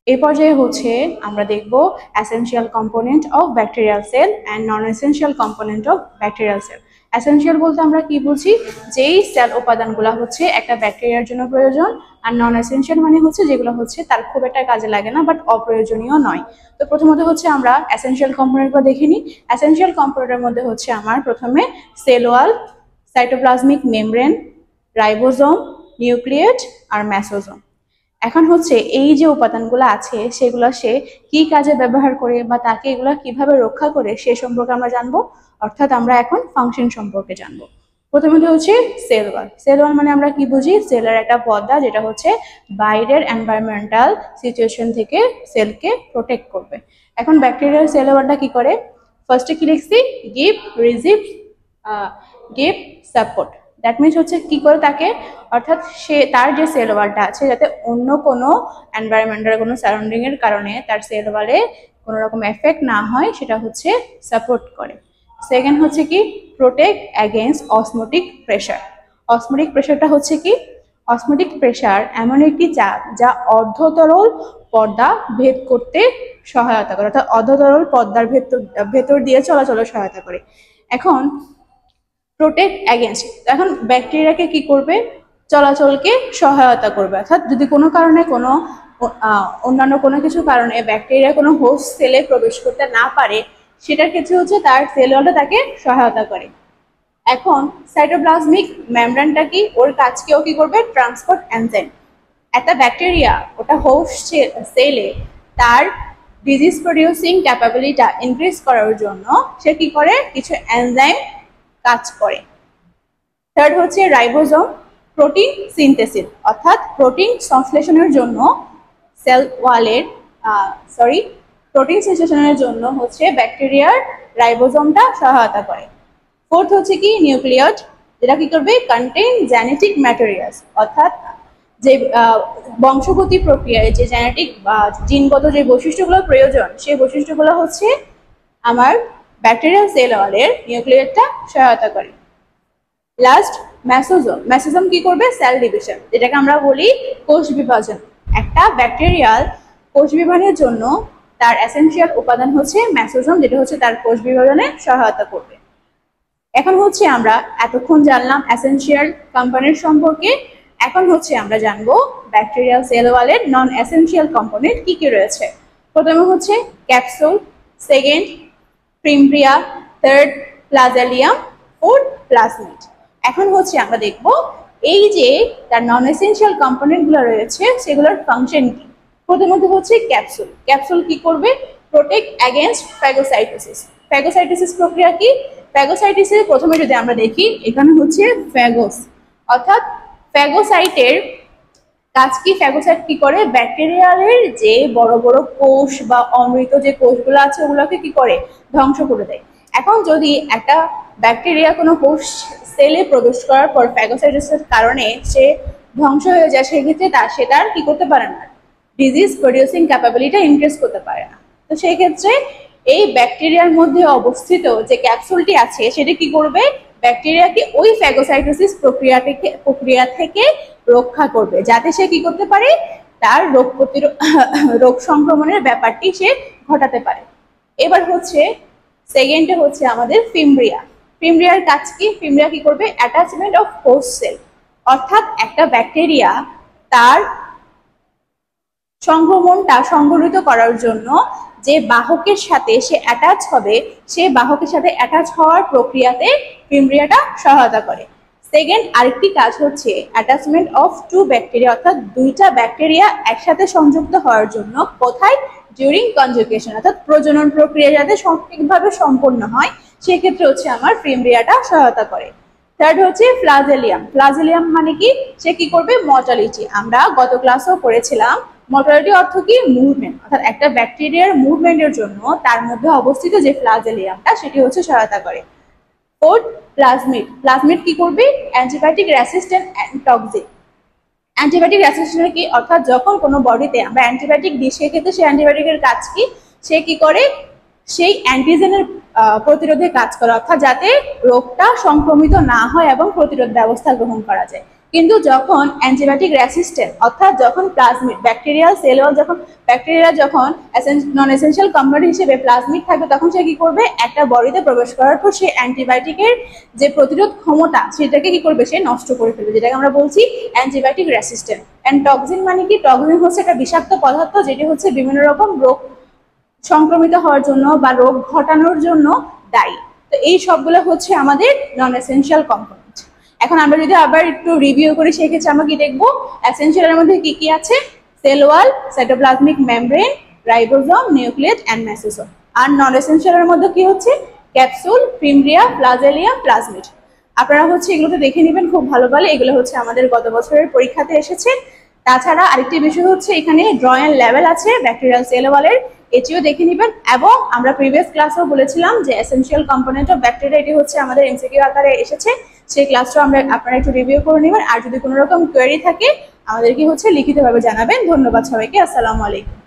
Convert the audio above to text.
এই পর্যায়ে হচ্ছে আমরা দেখব essential component of bacterial sell and non essential component of bacterial sell. Essential বলতে আমরা কি বুঝি, যেই সেল উপাদানগুলো হচ্ছে একটা ব্যাকটেরিয়ার জন্য প্রয়োজন, আর নন এসেনশিয়াল মানে হচ্ছে যেগুলো হচ্ছে তার খুব একটা কাজে লাগে না বাট অপ্রয়োজনীয় নয়। তো প্রথমত হচ্ছে আমরা এসেনশিয়াল কম্পোনেন্টগুলো দেখে নিই। এসেনশিয়াল কম্পোনেন্টের মধ্যে হচ্ছে আমার প্রথমে cell wall, cytoplasmic membrane, ribosome, nucleoid আর মেসোজোম। এখন হচ্ছে এই যে উপাদানগুলো আছে সেগুলো সে কি কাজে ব্যবহার করে বা তাকে এগুলো কিভাবে রক্ষা করে সে সম্পর্কে আমরা জানবো, অর্থাৎ আমরা এখন ফাংশন সম্পর্কে জানবো। প্রথমত হচ্ছে সেল ওয়াল। সেল ওয়াল মানে আমরা কি বুঝি, সেলের একটা পর্দা যেটা হচ্ছে বাইরের এনভায়রনমেন্টাল সিচুয়েশন থেকে সেলকে প্রোটেক্ট করবে। এখন ব্যাকটেরিয়াল সেল ওয়ালটা কি করে, ফার্স্টে কি লিখছি, give, receive, give, support. That means হচ্ছে কি করে তাকে, অর্থাৎ সে তার যে সেল ওয়ালটা আছে যাতে অন্য কোনো এনভায়রনমেন্টাল কোনো সারাউন্ডিং এর কারণে তার সেল ওয়ালে কোনো রকম এফেক্ট না হয় সেটা হচ্ছে সাপোর্ট করে। সেকেন্ড হচ্ছে কি, protect against osmotic pressure. Osmotic প্রেশারটা হচ্ছে কি, অসমোটিক প্রেশার এমন একটি চাপ যা অর্ধতরল পর্দা ভেদ করতে সহায়তা করে, অর্থাৎ অর্ধতরল পর্দার ভেতর দিয়ে চলাচলের সহায়তা করে। এখন প্রোটেক্ট অ্যাগেন্স্ট, এখন ব্যাকটেরিয়াকে কি করবে, চলাচলকে সহায়তা করবে, অর্থাৎ যদি কোনো কারণে কোনো অন্যান্য কোনো কিছু কারণে ব্যাকটেরিয়া কোনো হোস্ট সেলে প্রবেশ করতে না পারে সেটার ক্ষেত্রে হচ্ছে তার সেল ওয়ালটা তাকে সহায়তা করে। এখন সাইটোপ্লাজমিক মেমব্রেনটা কি, ওর কাজকেও কি করবে, ট্রান্সপোর্ট এনজাইম। একটা ব্যাকটেরিয়া ওটা হোস্ট সেলে তার ডিজিজ প্রডিউসিং ক্যাপাবিলিটিটা ইনক্রিজ করার জন্য সে কি করে, কিছু এনজাইম কাজ করে। থার্ড হচ্ছে রাইবোজোম, প্রোটিন সিনথেসিস, অর্থাৎ প্রোটিন সংশ্লেষণের জন্য সেল ওয়ালের প্রোটিন সংশ্লেষণের জন্য হচ্ছে ব্যাকটেরিয়ার রাইবোজোমটা সহায়তা করে। ফোর্থ হচ্ছে কি, নিউক্লিয়েট, যেটা কি করবে, কন্টেইন জেনেটিক ম্যাটেরিয়ালস, অর্থাৎ যে বংশগতি প্রক্রিয়ায় যে জেনেটিক বা জিনগত যে বৈশিষ্ট্যগুলো প্রয়োজন সেই বৈশিষ্ট্যগুলো হচ্ছে আমার ব্যাকটেরিয়াল সেল ওয়ালের নিউক্লিয়েটটা সহায়তা করে। Last mesosome. মেসোজোম কি করবে, সেল ডিভিশন, যেটাকে আমরা বলি কোষ বিভাজন। একটা ব্যাকটেরিয়াল কোষ বিভাজনের জন্য তার এসেনশিয়াল উপাদান হচ্ছে মেসোজোম, যেটা হচ্ছে তার কোষ বিভাজনে সহায়তা করবে। এখন হচ্ছে আমরা এতক্ষণ জানলাম এসেনশিয়াল কম্পোনেন্ট সম্পর্কে, এখন হচ্ছে আমরা জানবো ব্যাকটেরিয়াল সেল ওয়ালের নন এসেনশিয়াল কম্পোনেন্ট কি কি রয়েছে। প্রথমে হচ্ছে capsule, second fimbriae, third flagellum, fourth plasmid. এখন হচ্ছে আমরা দেখব এই যে তার নন এসেনশিয়াল কম্পোনেন্টগুলো রয়েছে সেগুলোর ফাংশন কি। প্রথমত হচ্ছে ক্যাপসুল। ক্যাপসুল কি করবে, প্রোটেক্ট অ্যাগেন্স্ট ফ্যাগোসাইটোসিস। ফ্যাগোসাইটোসিস প্রক্রিয়া কি, ফ্যাগোসাইটোসিস প্রথমে যদি আমরা দেখি এখানে হচ্ছে ফ্যাগোস, অর্থাৎ ফ্যাগোসাইটের কাজ কি, ফ্যাগোসাইট কি করে, ব্যাকটেরিয়ালের যে বড় বড় কোষ বা অমৃত যে কোষগুলো আছে ওগুলোকে কি করে, ধ্বংস করে দেয়। এখন যদি একটা ব্যাকটেরিয়া কোনো হোস্ট সেলে প্রবেশ করার পর ফ্যাগোসাইটোসিসের কারণে সে ধ্বংস হয়ে যায়, সেক্ষেত্রে সেটার কি করতে পারে না, ডিজিজ প্রডিউসিং ক্যাপাবিলিটি ইনক্রিজ করতে পারে না। তো সেই ক্ষেত্রে এই ব্যাকটেরিয়ার মধ্যে অবস্থিত যে ক্যাপসুলটি আছে সেটা কি করবে, ব্যাকটেরিয়াকে ওই ফ্যাগোসাইটোসিস প্রক্রিয়া থেকে রক্ষা করবে, যাতে সে কি করতে পারে, তার রোগ সংক্রমণের ব্যাপারটি সে ঘটাতে পারে। এবার হচ্ছে সেকেন্ডে হচ্ছে আমাদের ফিম্ব্রিয়া। ফিম্ব্রিয়ার কাজ কি, ফিম্ব্রিয়া কি করবে, অ্যাটাচমেন্ট অফ হোস্ট সেল, অর্থাৎ একটা ব্যাকটেরিয়া তার সংক্রমণটা সংঘটিত করার জন্য যে বাহকের সাথে সে অ্যাটাচ হবে সে বাহকের সাথে অ্যাটাচ হওয়ার প্রক্রিয়াতে ফিম্ব্রিয়াটা সহায়তা করে। সেকেন্ড আরেকটি কাজ হচ্ছে অ্যাটাচমেন্ট অফ টু ব্যাকটেরিয়া, অর্থাৎ দুইটা ব্যাকটেরিয়া একসাথে সংযুক্ত হওয়ার জন্য, কোথায়, ডিউরিং কনজুগেশন, অর্থাৎ প্রজনন প্রক্রিয়া যাতে সঠিকভাবে সম্পন্ন হয় সেক্ষেত্রে হচ্ছে আমার ফিম্ব্রিয়াটা সহায়তা করে। থার্ড হচ্ছে ফ্লাজেলিয়াম। ফ্লাজেলিয়াম মানে কি, সে কি করবে, মর্টালিটি। আমরা গত ক্লাসেও পড়েছিলাম মর্টালিটি অর্থ কি, মুভমেন্ট, অর্থাৎ একটা ব্যাকটেরিয়ার মুভমেন্টের জন্য তার মধ্যে অবস্থিত যে ফ্লাজেলিয়ামটা সেটি হচ্ছে সহায়তা করে। Fourth plasmid. প্লাজমিড কি করবে, antibiotic resistant and toxic. Antibiotic resistant কি, অর্থাৎ যখন কোনো বডিতে আমরা অ্যান্টিবায়োটিক দিই সেক্ষেত্রে সেই অ্যান্টিবায়োটিকের কাজ কি, সে কি করে, সেই অ্যান্টিজেনের প্রতিরোধে কাজ করে, অর্থাৎ যাতে রোগটা সংক্রমিত না হয় এবং প্রতিরোধ ব্যবস্থা গ্রহণ করা যায়। কিন্তু যখন অ্যান্টিবায়োটিক রেসিস্ট্যান্ট অর্থাৎ যখন plasmid bacterial cell wall bacteria যখন নন এসেনশিয়াল কম্পোনেন্ট হিসেবে প্লাজমিড থাকবে, তখন সে কি করবে, একটা বডিতে প্রবেশ করার পর সে অ্যান্টিবায়োটিকের যে প্রতিরোধ ক্ষমতা সেটাকে কি করবে, সে নষ্ট করে ফেলবে, যেটাকে আমরা বলছি অ্যান্টিবায়োটিক রেসিস্ট্যান্ট। অ্যান্ড টক্সিন মানে কি, টক্সিন হচ্ছে একটা বিষাক্ত পদার্থ যেটি হচ্ছে বিভিন্ন রকম রোগ সংক্রমিত হওয়ার জন্য বা রোগ ঘটানোর জন্য দায়ী। তো এই সবগুলো হচ্ছে আমাদের নন এসেনশিয়াল কম্পোনেন্ট। এখন আমরা যদি আবার একটু রিভিউ করি, সেক্ষেত্রে আমরা কি দেখবো, এসেনশিয়ালের মধ্যে কি কি আছে, cell wall, cytoplasmic membrane, ribosome, nucleoid and mesosome. আর নন এসেনশিয়ালের মধ্যে কি হচ্ছে, ক্যাপসুল, ফিমব্রিয়া, ফ্লাজেলিয়াম, প্লাজমিড। আপনারা হচ্ছে এগুলোতে দেখে নেবেন খুব ভালো ভালো, এগুলো হচ্ছে আমাদের গত বছরের পরীক্ষাতে এসেছে। তাছাড়া আরেকটি বিষয় হচ্ছে এখানে ড্রয়েন লেভেল আছে ব্যাকটেরিয়াল সেল ওয়ালের, এটিও দেখে নেবেন। এবং আমরা প্রিভিয়াস ক্লাসেও বলেছিলাম যে এসেনশিয়াল কম্পোনেন্ট অফ ব্যাকটেরিয়া, এটি হচ্ছে আমাদের এমসিকিউ আকারে এসেছে, সেই ক্লাসটাও আপনারা একটু রিভিউ করে নেবেন। আর যদি কোনো রকম কোয়েরি থাকে আমাদেরকে হচ্ছে লিখিতভাবে জানাবেন। ধন্যবাদ সবাইকে, আসসালামু আলাইকুম।